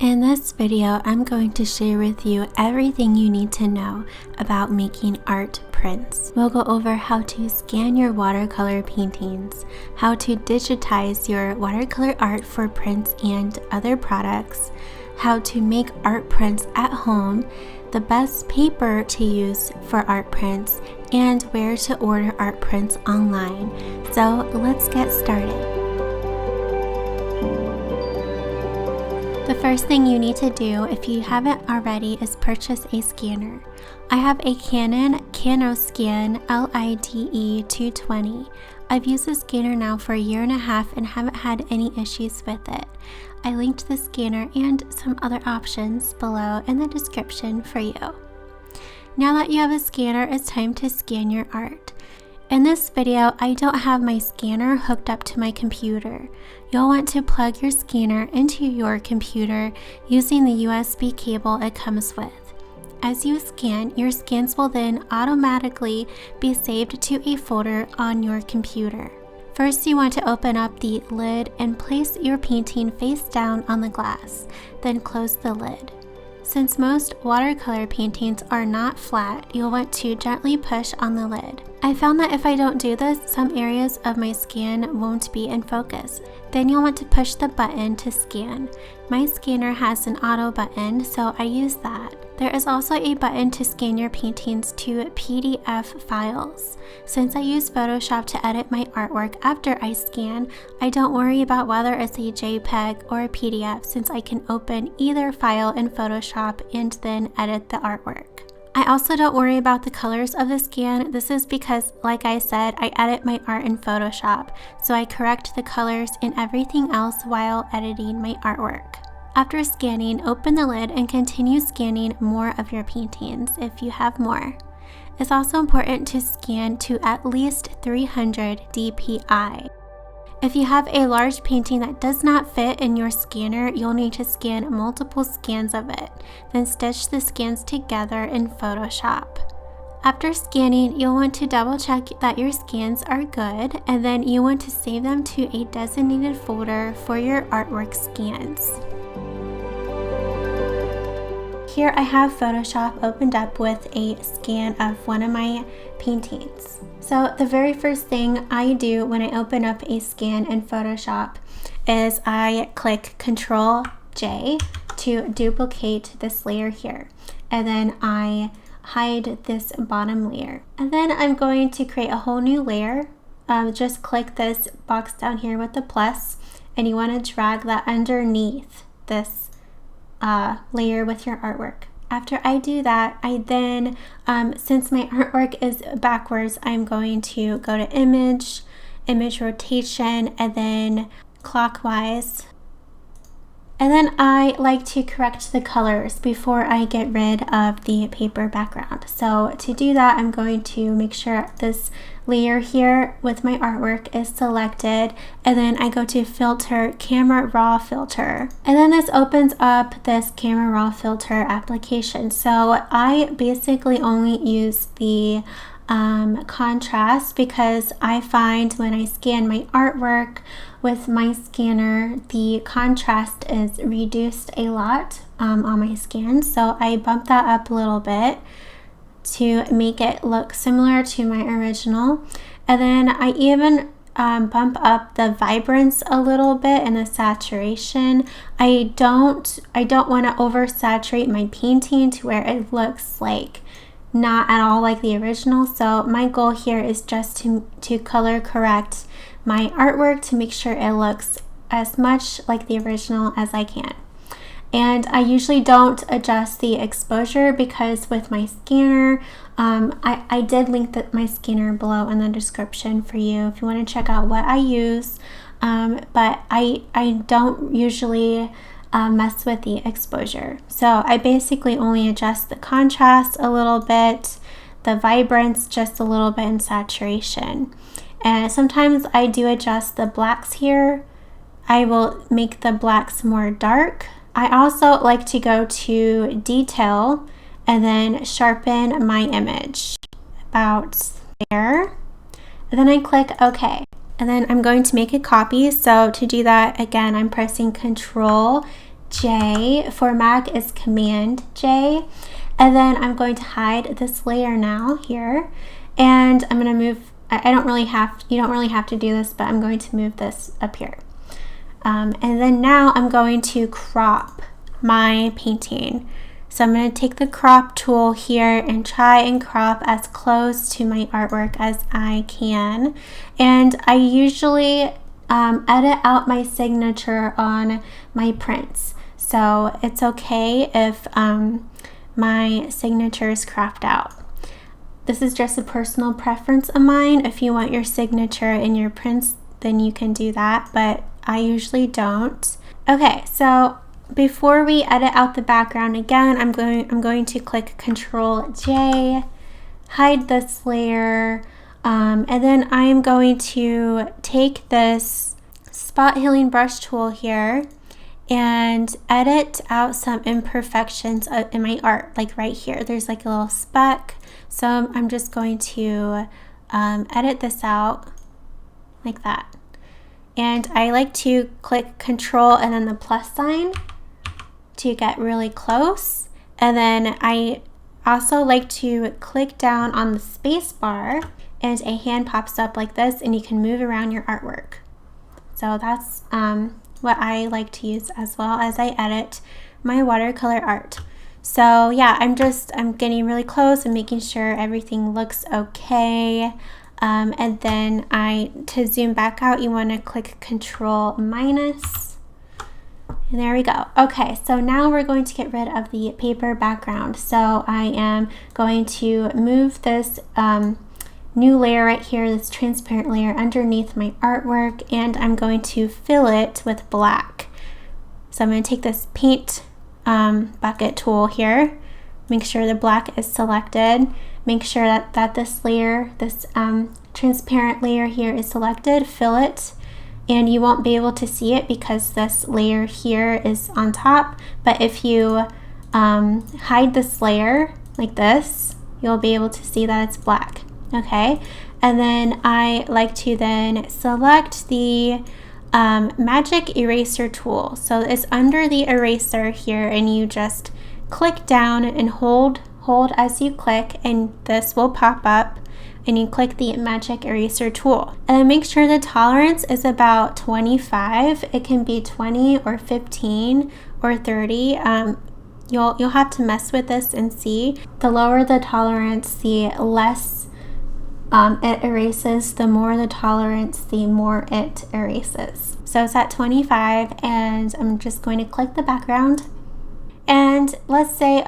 In this video, I'm going to share with you everything you need to know about making art prints. We'll go over how to scan your watercolor paintings, how to digitize your watercolor art for prints and other products, how to make art prints at home, the best paper to use for art prints, and where to order art prints online. So let's get started. The first thing you need to do, if you haven't already, is purchase a scanner. I have a Canon CanoScan LIDE 220. I've used this scanner now for a year and a half and haven't had any issues with it. I linked the scanner and some other options below in the description for you. Now that you have a scanner, it's time to scan your art. In this video, I don't have my scanner hooked up to my computer. You'll want to plug your scanner into your computer using the USB cable it comes with. As you scan, your scans will then automatically be saved to a folder on your computer. First, you want to open up the lid and place your painting face down on the glass, then close the lid. Since most watercolor paintings are not flat, you'll want to gently push on the lid. I found that if I don't do this, some areas of my scan won't be in focus. Then you'll want to push the button to scan. My scanner has an auto button, so I use that. There is also a button to scan your paintings to PDF files. Since I use Photoshop to edit my artwork after I scan, I don't worry about whether it's a JPEG or a PDF, since I can open either file in Photoshop and then edit the artwork. I also don't worry about the colors of the scan. This is because, like I said, I edit my art in Photoshop, so I correct the colors and everything else while editing my artwork. After scanning, open the lid and continue scanning more of your paintings if you have more. It's also important to scan to at least 300 dpi. If you have a large painting that does not fit in your scanner, you'll need to scan multiple scans of it, then stitch the scans together in Photoshop. After scanning, you'll want to double check that your scans are good, and then you want to save them to a designated folder for your artwork scans. Here I have Photoshop opened up with a scan of one of my paintings. So the very first thing I do when I open up a scan in Photoshop is I click Ctrl J to duplicate this layer here, and then I hide this bottom layer. And then I'm going to create a whole new layer. Just click this box down here with the plus, and you want to drag that underneath this layer with your artwork. After I do that, I then, since my artwork is backwards, I'm going to go to image rotation, and then clockwise. And then I like to correct the colors before I get rid of the paper background. So to do that, I'm going to make sure this layer here with my artwork is selected, and then I go to filter, camera raw filter, and then this opens up this camera raw filter application. So I basically only use the contrast, because I find when I scan my artwork with my scanner, the contrast is reduced a lot on my scan. So I bump that up a little bit to make it look similar to my original. And then I even bump up the vibrance a little bit and the saturation. I don't want to oversaturate my painting to where it looks like not at all like the original. So my goal here is just to color correct my artwork to make sure it looks as much like the original as I can. And I usually don't adjust the exposure, because with my scanner, I did link my scanner below in the description for you if you want to check out what I use, but I don't usually mess with the exposure. So I basically only adjust the contrast a little bit, the vibrance just a little bit, and saturation. And sometimes I do adjust the blacks here. I will make the blacks more dark. I also like to go to detail and then sharpen my image about there. And then I click OK. And then I'm going to make a copy. So to do that, again, I'm pressing Ctrl J. For Mac is Command J. And then I'm going to hide this layer now here. And I'm going to move, you don't really have to do this, but I'm going to move this up here. And then now I'm going to crop my painting. So I'm going to take the crop tool here and try and crop as close to my artwork as I can. And I usually edit out my signature on my prints. So it's okay if my signature is cropped out. This is just a personal preference of mine. If you want your signature in your prints, then you can do that, but I usually don't. Okay, so before we edit out the background again, I'm going to click Control J, hide this layer, and then I'm going to take this spot healing brush tool here and edit out some imperfections in my art. Like right here, there's like a little speck. So I'm just going to edit this out like that. And I like to click Control and then the plus sign to get really close. And then I also like to click down on the space bar and a hand pops up like this and you can move around your artwork. So that's what I like to use as well as I edit my watercolor art. So yeah, I'm getting really close and making sure everything looks okay. And then to zoom back out, you want to click Control minus. And there we go. Okay, so now we're going to get rid of the paper background. So I am going to move this new layer right here, this transparent layer underneath my artwork, and I'm going to fill it with black. So I'm going to take this paint bucket tool here, make sure the black is selected, make sure that this layer, this transparent layer here is selected, fill it, and you won't be able to see it because this layer here is on top, but if you hide this layer like this, you'll be able to see that it's black. Okay, and then I like to then select the magic eraser tool. So it's under the eraser here, and you just click down and hold as you click, and this will pop up, and you click the magic eraser tool. And then make sure the tolerance is about 25. It can be 20 or 15 or 30. You'll have to mess with this and see. The lower the tolerance, the less it erases. The more the tolerance, the more it erases. So it's at 25, and I'm just going to click the background. And let's say,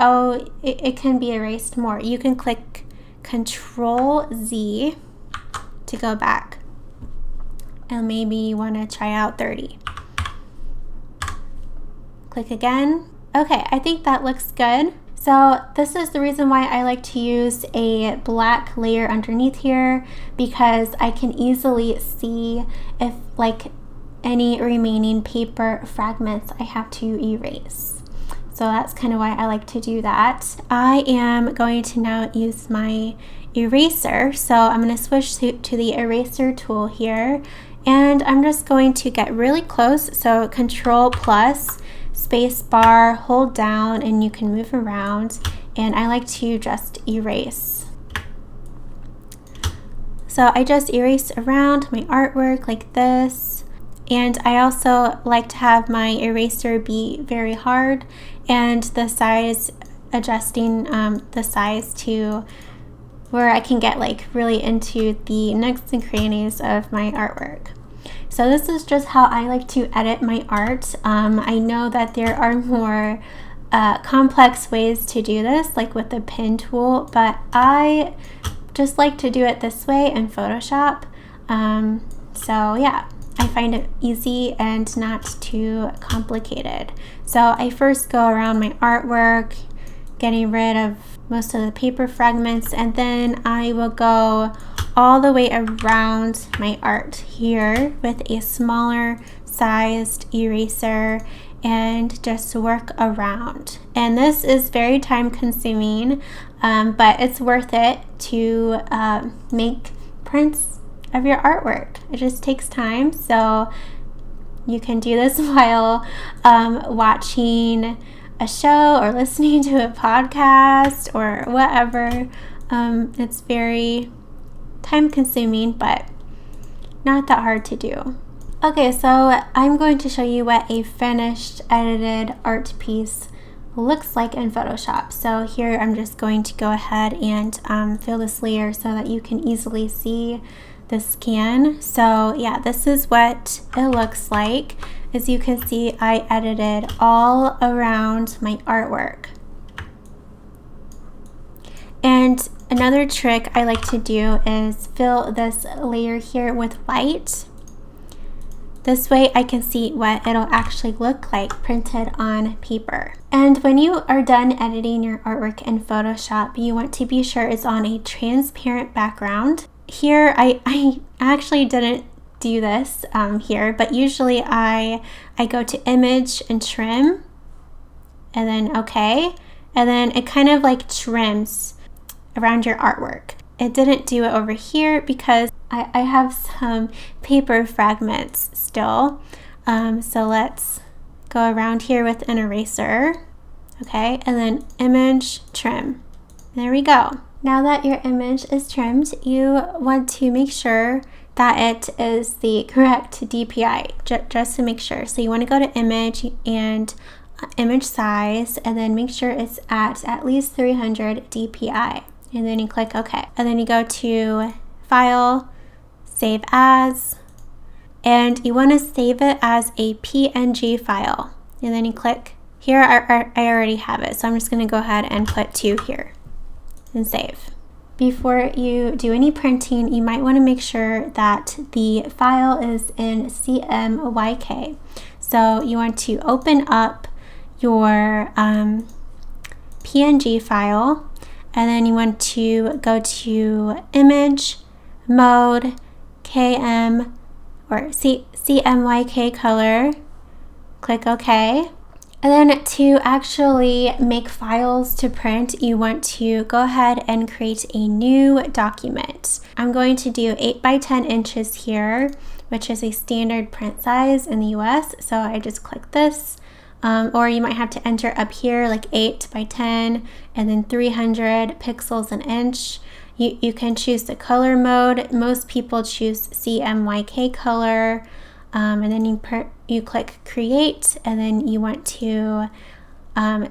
it can be erased more. You can click Control Z to go back. And maybe you want to try out 30. Click again. Okay, I think that looks good. So this is the reason why I like to use a black layer underneath here, because I can easily see if like any remaining paper fragments I have to erase. So that's kind of why I like to do that. I am going to now use my eraser. So I'm going to switch to the eraser tool here, and I'm just going to get really close. So Control plus, space bar, hold down, and you can move around, and I like to just erase. So I just erase around my artwork like this, and I also like to have my eraser be very hard, and the size, adjusting the size to where I can get like really into the nooks and crannies of my artwork. So this is just how I like to edit my art. I know that there are more complex ways to do this, like with the pen tool, but I just like to do it this way in Photoshop. So yeah, I find it easy and not too complicated. So I first go around my artwork, getting rid of most of the paper fragments, and then I will go all the way around my art here with a smaller sized eraser and just work around. And this is very time consuming, but it's worth it to make prints of your artwork. It just takes time. So You can do this while watching a show or listening to a podcast or whatever. It's very time consuming, but not that hard to do. Okay, so I'm going to show you what a finished edited art piece looks like in Photoshop. So here I'm just going to go ahead and fill this layer so that you can easily see the scan. So yeah, this is what it looks like. As you can see, I edited all around my artwork. And another trick I like to do is fill this layer here with white. This way I can see what it'll actually look like printed on paper. And when you are done editing your artwork in Photoshop, you want to be sure it's on a transparent background. Here, I actually didn't do this here, but usually I go to image and trim, and then okay, and then it kind of like trims around your artwork. It didn't do it over here because I have some paper fragments still. So let's go around here with an eraser. Okay, and then image, trim. There we go. Now that your image is trimmed, you want to make sure that it is the correct DPI, just to make sure. So you want to go to image and image size, and then make sure it's at least 300 DPI. And then you click OK. And then you go to File, Save As, and you want to save it as a PNG file. And then you click here. I already have it, so I'm just going to go ahead and put 2 here and save. Before you do any printing, you might want to make sure that the file is in CMYK. So you want to open up your PNG file, and then you want to go to Image, Mode, KM, or CMYK color, click OK. And then to actually make files to print, you want to go ahead and create a new document. I'm going to do 8 by 10 inches here, which is a standard print size in the US. So I just click this, or you might have to enter up here like 8 by 10 and then 300 pixels an inch. You can choose the color mode. Most people choose CMYK color. And then you click create, and then you want to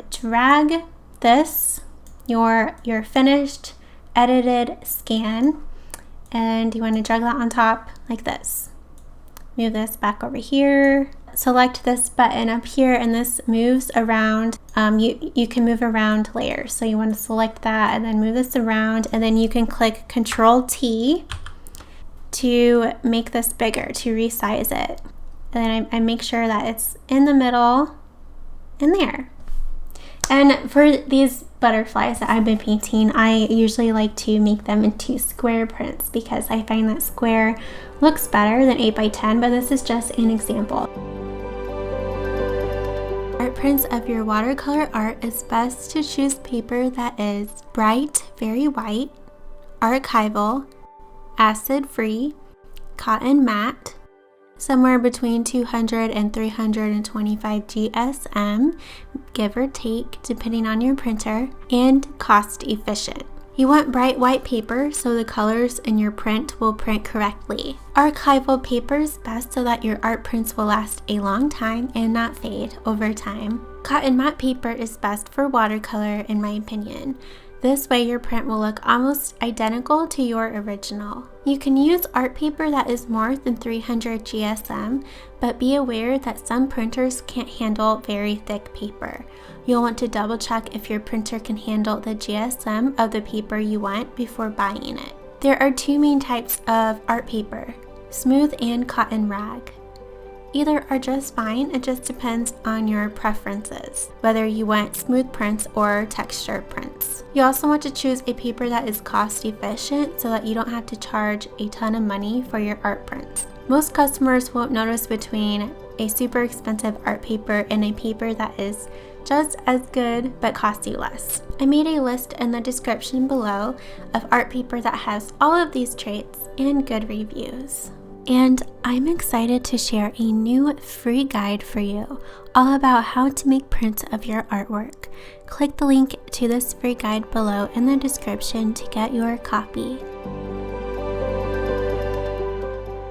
drag this, your finished edited scan, and you want to drag that on top like this. Move this back over here. Select this button up here, and this moves around. You can move around layers. So you want to select that and then move this around, and then you can click Control T to make this bigger, to resize it. And then I make sure that it's in the middle, in there. And for these butterflies that I've been painting, I usually like to make them into square prints because I find that square looks better than 8 by 10, but this is just an example. Art prints of your watercolor art, it's best to choose paper that is bright, very white, archival, acid-free, cotton matte, somewhere between 200 and 325 GSM, give or take, depending on your printer, and cost efficient. You want bright white paper so the colors in your print will print correctly. Archival paper is best so that your art prints will last a long time and not fade over time. Cotton matte paper is best for watercolor in my opinion. This way your print will look almost identical to your original. You can use art paper that is more than 300 GSM, but be aware that some printers can't handle very thick paper. You'll want to double check if your printer can handle the GSM of the paper you want before buying it. There are 2 main types of art paper, smooth and cotton rag. Either are just fine, it just depends on your preferences, whether you want smooth prints or texture prints. You also want to choose a paper that is cost efficient so that you don't have to charge a ton of money for your art prints. Most customers won't notice between a super expensive art paper and a paper that is just as good but costs you less. I made a list in the description below of art paper that has all of these traits and good reviews. And I'm excited to share a new free guide for you all about how to make prints of your artwork. Click the link to this free guide below in the description to get your copy.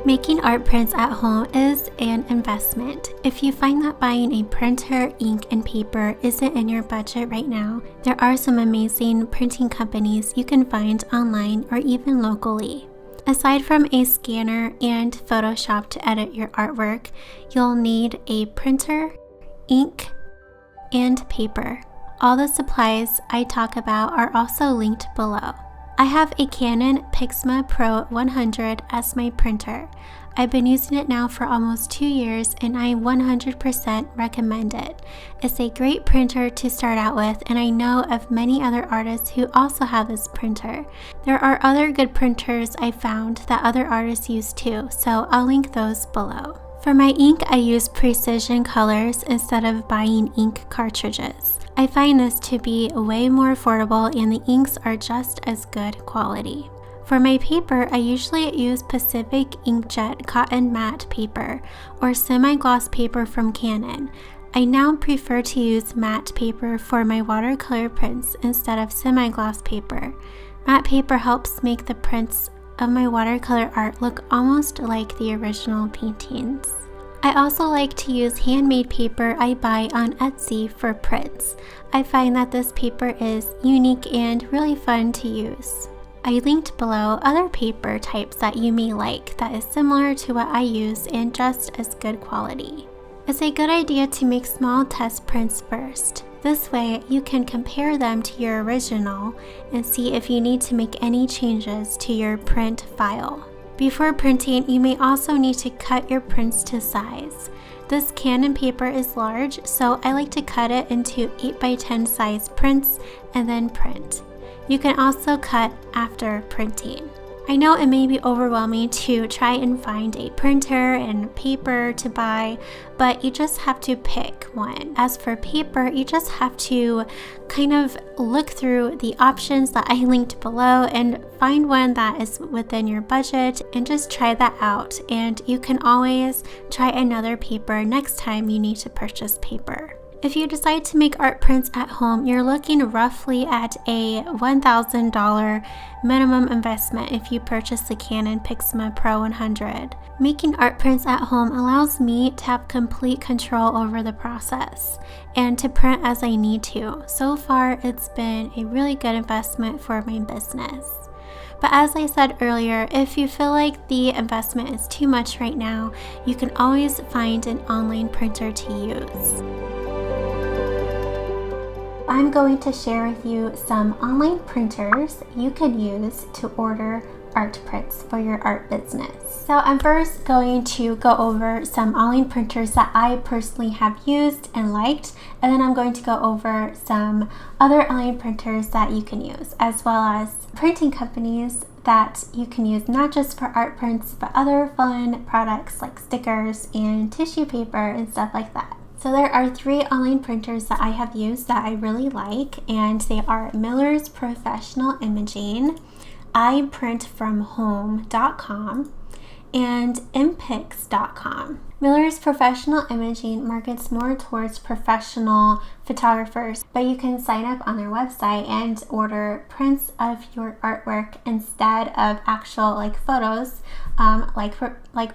Making art prints at home is an investment. If you find that buying a printer, ink, and paper isn't in your budget right now, there are some amazing printing companies you can find online or even locally. Aside from a scanner and Photoshop to edit your artwork, you'll need a printer, ink, and paper. All the supplies I talk about are also linked below. I have a Canon Pixma Pro 100 as my printer. I've been using it now for almost 2 years and I 100% recommend it. It's a great printer to start out with, and I know of many other artists who also have this printer. There are other good printers I found that other artists use too, so I'll link those below. For my ink, I use Precision Colors instead of buying ink cartridges. I find this to be way more affordable and the inks are just as good quality. For my paper, I usually use Pacific Inkjet Cotton Matte paper or semi-gloss paper from Canon. I now prefer to use matte paper for my watercolor prints instead of semi-gloss paper. Matte paper helps make the prints of my watercolor art look almost like the original paintings. I also like to use handmade paper I buy on Etsy for prints. I find that this paper is unique and really fun to use. I linked below other paper types that you may like that is similar to what I use and just as good quality. It's a good idea to make small test prints first. This way you can compare them to your original and see if you need to make any changes to your print file. Before printing, you may also need to cut your prints to size. This Canon paper is large, so I like to cut it into 8x10 size prints and then print. You can also cut after printing. I know it may be overwhelming to try and find a printer and paper to buy, but you just have to pick one. As for paper, you just have to kind of look through the options that I linked below and find one that is within your budget and just try that out. And you can always try another paper next time you need to purchase paper. If you decide to make art prints at home, you're looking roughly at a $1,000 minimum investment if you purchase the Canon Pixma Pro 100. Making art prints at home allows me to have complete control over the process and to print as I need to. So far, it's been a really good investment for my business. But as I said earlier, if you feel like the investment is too much right now, you can always find an online printer to use. I'm going to share with you some online printers you can use to order art prints for your art business. So I'm first going to go over some online printers that I personally have used and liked, and then I'm going to go over some other online printers that you can use, as well as printing companies that you can use not just for art prints, but other fun products like stickers and tissue paper and stuff like that. So there are 3 online printers that I have used that I really like, and they are Miller's Professional Imaging, iPrintFromHome.com, and Mpix.com. Miller's Professional Imaging markets more towards professional photographers, but you can sign up on their website and order prints of your artwork instead of actual photos, like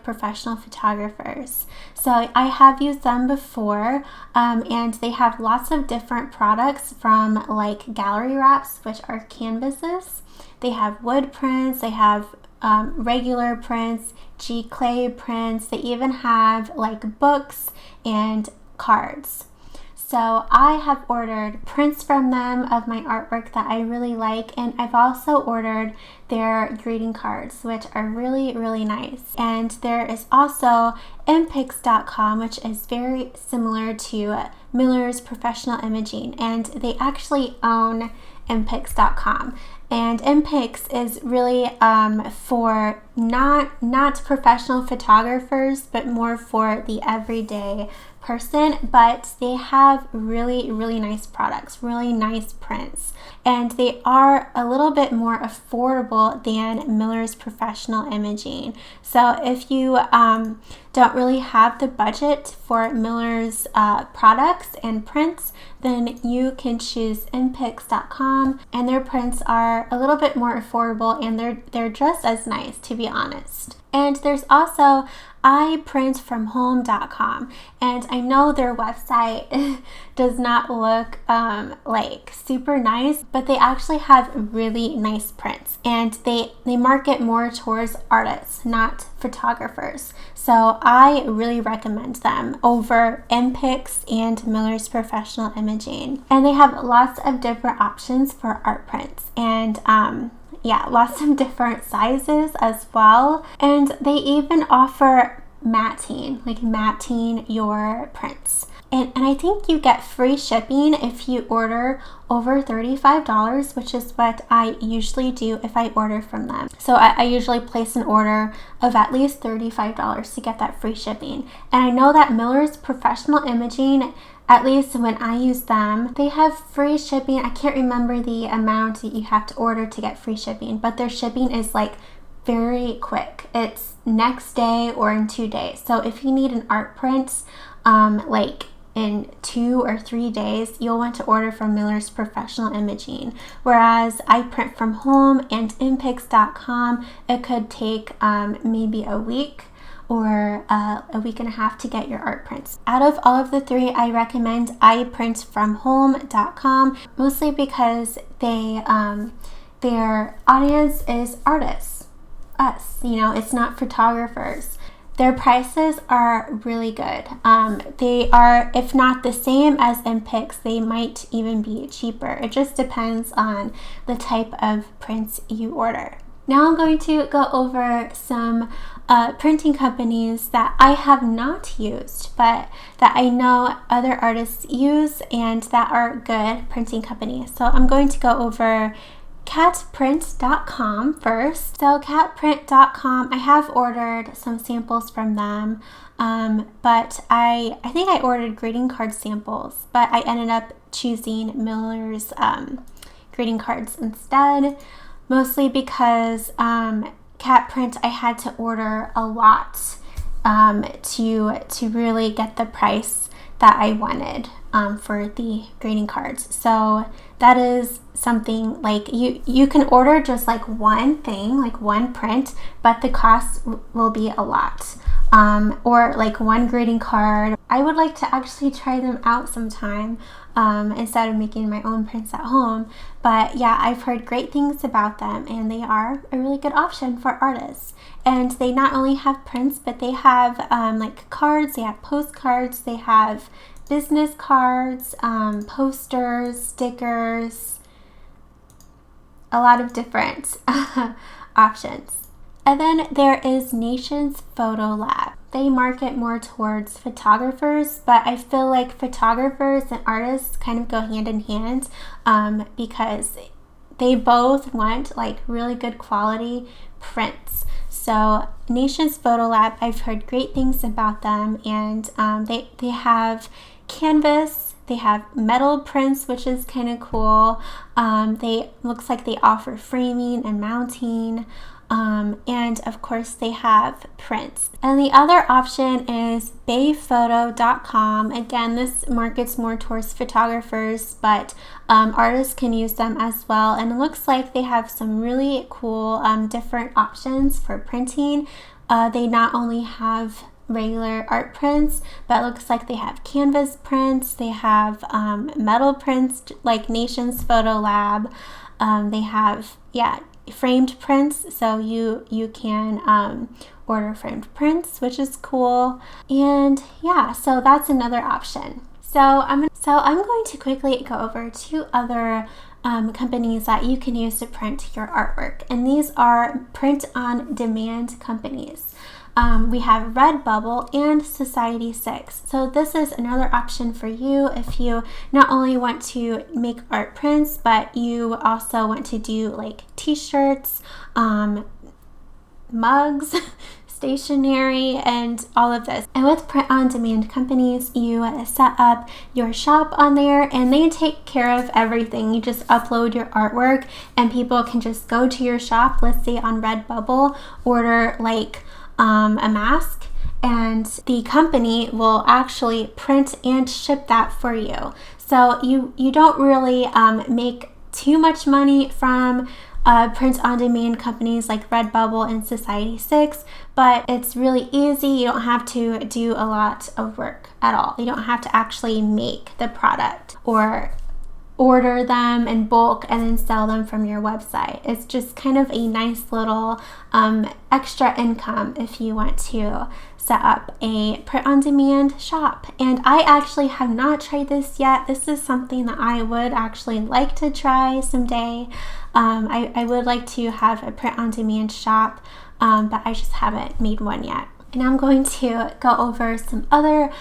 professional photographers. So I have used them before, and they have lots of different products from like gallery wraps, which are canvases. They have wood prints, they have regular prints, clay prints. They even have like books and cards. So I have ordered prints from them of my artwork that I really like, and I've also ordered their greeting cards, which are really, really nice. And there is also Mpix.com, which is very similar to Miller's Professional Imaging, and they actually own Mpix.com. And MPix is really for not professional photographers, but more for the everyday person. But they have really, really nice products, really nice prints, and they are a little bit more affordable than Miller's Professional Imaging. So if you don't really have the budget for Miller's products and prints, then you can choose Mpix.com, and their prints are a little bit more affordable, and they're just as nice, to be honest. And there's also iprintfromhome.com, and I know their website does not look like super nice, but they actually have really nice prints, and they market more towards artists, not photographers. So I really recommend them over MPix and Miller's Professional Imaging. And they have lots of different options for art prints, and yeah, lots of different sizes as well. And they even offer matting your prints. And I think you get free shipping if you order over $35, which is what I usually do if I order from them. So I usually place an order of at least $35 to get that free shipping. And I know that Miller's Professional Imaging, at least when I use them, they have free shipping. I can't remember the amount that you have to order to get free shipping, but their shipping is like very quick. It's next day or in 2 days. So if you need an art print, like in 2 or 3 days, you'll want to order from Miller's Professional Imaging. Whereas I print from home and Mpix.com, it could take maybe a week or a week and a half to get your art prints. Out of all of the three, I recommend iprintfromhome.com, mostly because they their audience is artists, us. You know, it's not photographers. Their prices are really good. They are, if not the same as MPix, they might even be cheaper. It just depends on the type of prints you order. Now I'm going to go over some printing companies that I have not used, but that I know other artists use and that are good printing companies. So I'm going to go over catprint.com first. So catprint.com, I have ordered some samples from them, but I think I ordered greeting card samples, but I ended up choosing Miller's greeting cards instead, mostly because Catprint, I had to order a lot to really get the price that I wanted for the greeting cards. So that is something like you can order just like one thing, like one print, but the cost will be a lot. Or like one greeting card. I would like to actually try them out sometime instead of making my own prints at home. But yeah, I've heard great things about them, and they are a really good option for artists. And they not only have prints, but they have like cards, they have postcards, they have business cards, posters, stickers, a lot of different options. And then there is Nation's Photo Lab. They market more towards photographers, but I feel like photographers and artists kind of go hand in hand because they both want like really good quality prints. So Nation's Photo Lab, I've heard great things about them, and they have canvas, they have metal prints, which is kind of cool. They looks like they offer framing and mounting. And of course they have prints. And the other option is bayphoto.com. Again, this markets more towards photographers, but artists can use them as well. And it looks like they have some really cool different options for printing. They not only have regular art prints, but it looks like they have canvas prints, they have metal prints like Nation's Photo Lab. They have, framed prints, so you can order framed prints, which is cool. And yeah, so that's another option. So I'm going to quickly go over two other companies that you can use to print your artwork, and these are print on demand companies. we have Redbubble and Society6. So this is another option for you if you not only want to make art prints, but you also want to do like t-shirts, mugs, stationery, and all of this. And with print-on-demand companies, you set up your shop on there and they take care of everything. You just upload your artwork and people can just go to your shop, let's say on Redbubble, order like a mask, and the company will actually print and ship that for you. So you don't really make too much money from print-on-demand companies like Redbubble and Society6, but it's really easy. You don't have to do a lot of work at all. You don't have to actually make the product or order them in bulk and then sell them from your website. It's just kind of a nice little extra income if you want to set up a print-on-demand shop. And I actually have not tried this yet. This is something that I would actually like to try someday. I would like to have a print-on-demand shop, but I just haven't made one yet. And I'm going to go over some other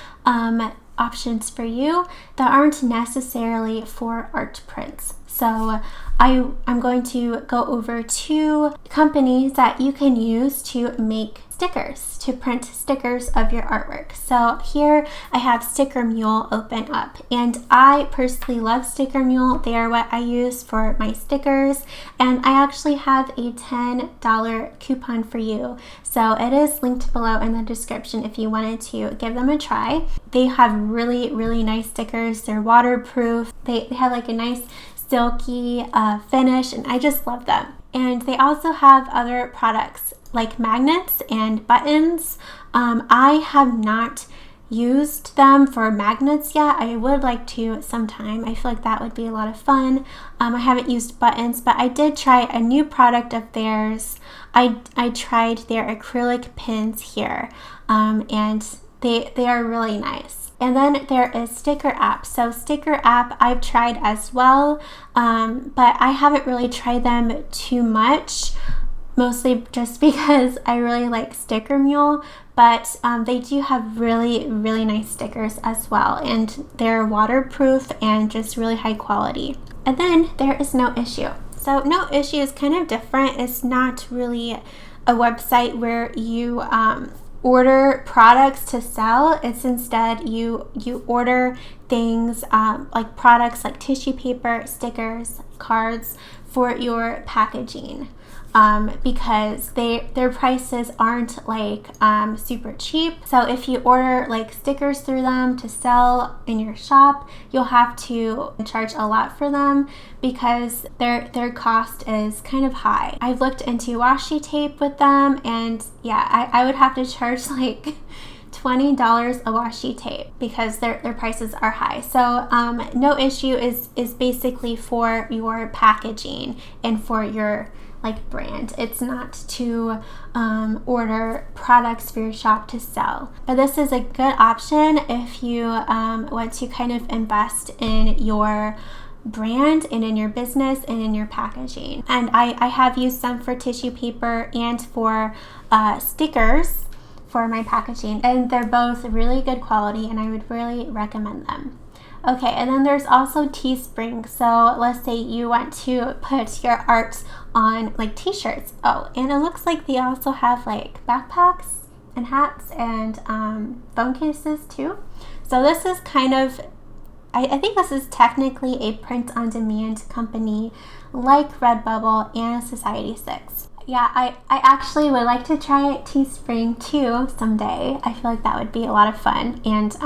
options for you that aren't necessarily for art prints. So I'm going to go over 2 companies that you can use to make stickers, to print stickers of your artwork. So here I have Sticker Mule open up, and I personally love Sticker Mule. They are what I use for my stickers, and I actually have a $10 coupon for you. So it is linked below in the description if you wanted to give them a try. They have really, really nice stickers. They're waterproof. They have like a nice silky finish, and I just love them. And they also have other products like magnets and buttons. I have not used them for magnets yet. I would like to sometime. I feel like that would be a lot of fun. I haven't used buttons, but I did try a new product of theirs. I tried their acrylic pins here, and they are really nice. And then there is Sticker App. So Sticker App I've tried as well, but I haven't really tried them too much, mostly just because I really like Sticker Mule, but they do have really, really nice stickers as well, and they're waterproof and just really high quality. And then there is No Issue. So No Issue is kind of different. It's not really a website where you order products to sell. It's instead you order things like products like tissue paper, stickers, cards for your packaging, because their prices aren't like super cheap. So if you order like stickers through them to sell in your shop, you'll have to charge a lot for them because their cost is kind of high. I've looked into washi tape with them, and yeah, I would have to charge like $20 a washi tape because their prices are high. So No Issue is basically for your packaging and for your like brand. It's not to order products for your shop to sell. But this is a good option if you want to kind of invest in your brand and in your business and in your packaging. And I have used them for tissue paper and for stickers for my packaging, and they're both really good quality, and I would really recommend them. Okay, and then there's also Teespring. So let's say you want to put your art on like t-shirts. Oh, and it looks like they also have like backpacks and hats and phone cases too. So this is kind of, I think this is technically a print-on-demand company like Redbubble and Society6. Yeah, I actually would like to try Teespring too someday. I feel like that would be a lot of fun, and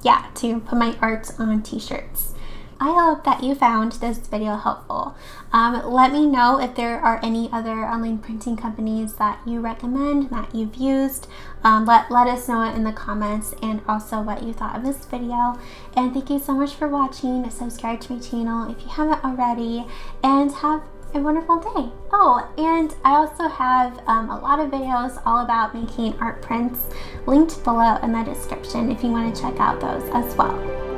yeah, to put my art on t-shirts. I hope that you found this video helpful. Let me know if there are any other online printing companies that you recommend, that you've used. Let us know it in the comments, and also what you thought of this video. And thank you so much for watching. Subscribe to my channel if you haven't already, and have a wonderful day. Oh, and I also have a lot of videos all about making art prints linked below in the description if you want to check out those as well.